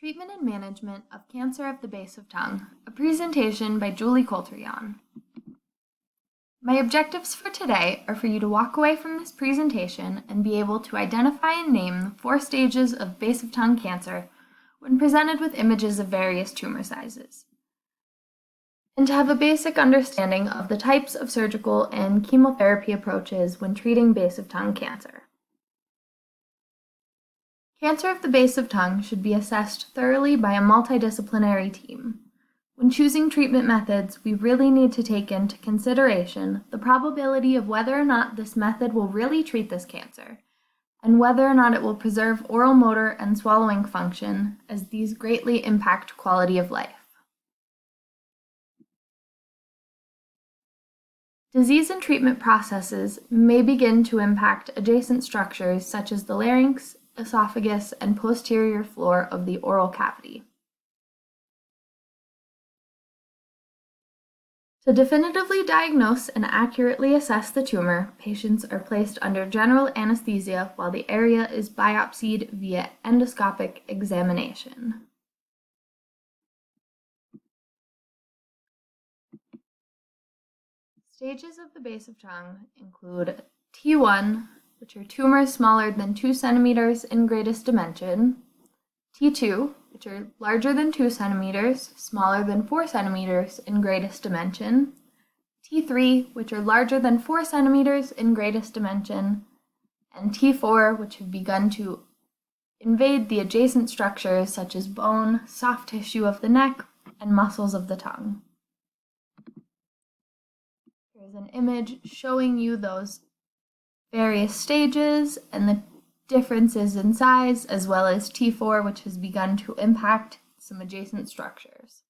Treatment and Management of Cancer of the Base of Tongue, a presentation by Julie Colterion. My objectives for today are for you to walk away from this presentation and be able to identify and name the 4 stages of base of tongue cancer when presented with images of various tumor sizes, and to have a basic understanding of the types of surgical and chemotherapy approaches when treating base of tongue cancer. Cancer of the base of tongue should be assessed thoroughly by a multidisciplinary team. When choosing treatment methods, we really need to take into consideration the probability of whether or not this method will really treat this cancer, and whether or not it will preserve oral motor and swallowing function, as these greatly impact quality of life. Disease and treatment processes may begin to impact adjacent structures such as the larynx, esophagus, and posterior floor of the oral cavity. To definitively diagnose and accurately assess the tumor, patients are placed under general anesthesia while the area is biopsied via endoscopic examination. Stages of the base of tongue include T1, which are tumors smaller than 2 centimeters in greatest dimension, T2, which are larger than 2 centimeters, smaller than 4 centimeters in greatest dimension, T3, which are larger than 4 centimeters in greatest dimension, and T4, which have begun to invade the adjacent structures such as bone, soft tissue of the neck, and muscles of the tongue. Here's an image showing you those various stages and the differences in size, as well as T4, which has begun to impact some adjacent structures.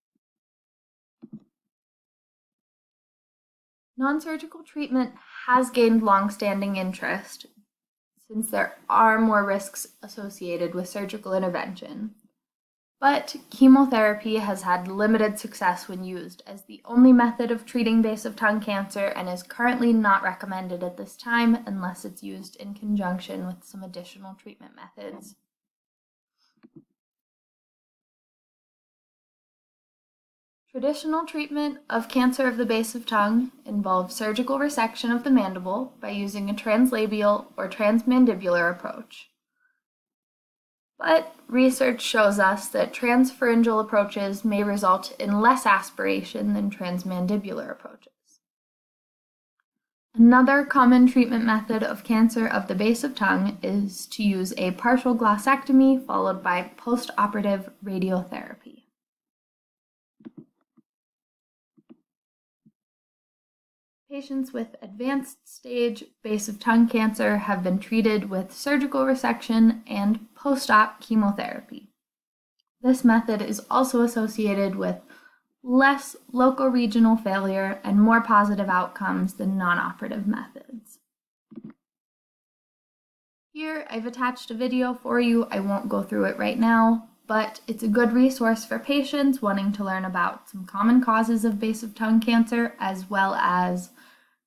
Non-surgical treatment has gained long-standing interest since there are more risks associated with surgical intervention. But chemotherapy has had limited success when used as the only method of treating base of tongue cancer and is currently not recommended at this time unless it's used in conjunction with some additional treatment methods. Traditional treatment of cancer of the base of tongue involves surgical resection of the mandible by using a translabial or transmandibular approach. But research shows us that transpharyngeal approaches may result in less aspiration than transmandibular approaches. Another common treatment method of cancer of the base of tongue is to use a partial glossectomy followed by postoperative radiotherapy. Patients with advanced stage base of tongue cancer have been treated with surgical resection and post-op chemotherapy. This method is also associated with less local regional failure and more positive outcomes than non-operative methods. Here I've attached a video for you. I won't go through it right now, but it's a good resource for patients wanting to learn about some common causes of base of tongue cancer, as well as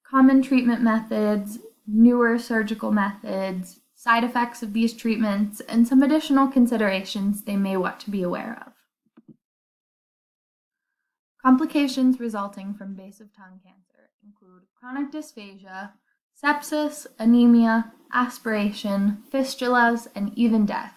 common treatment methods, newer surgical methods, side effects of these treatments, and some additional considerations they may want to be aware of. Complications resulting from base of tongue cancer include chronic dysphagia, sepsis, anemia, aspiration, fistulas, and even death.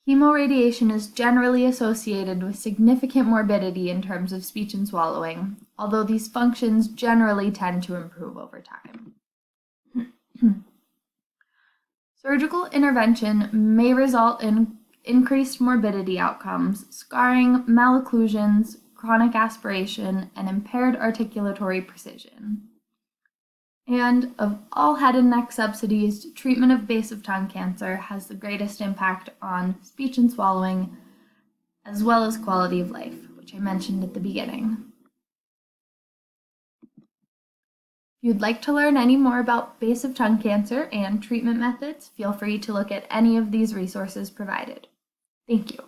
Chemoradiation is generally associated with significant morbidity in terms of speech and swallowing, although these functions generally tend to improve over time. Surgical intervention may result in increased morbidity outcomes, scarring, malocclusions, chronic aspiration, and impaired articulatory precision. And of all head and neck subsidies, treatment of base of tongue cancer has the greatest impact on speech and swallowing, as well as quality of life, which I mentioned at the beginning. If you'd like to learn any more about base of tongue cancer and treatment methods, feel free to look at any of these resources provided. Thank you.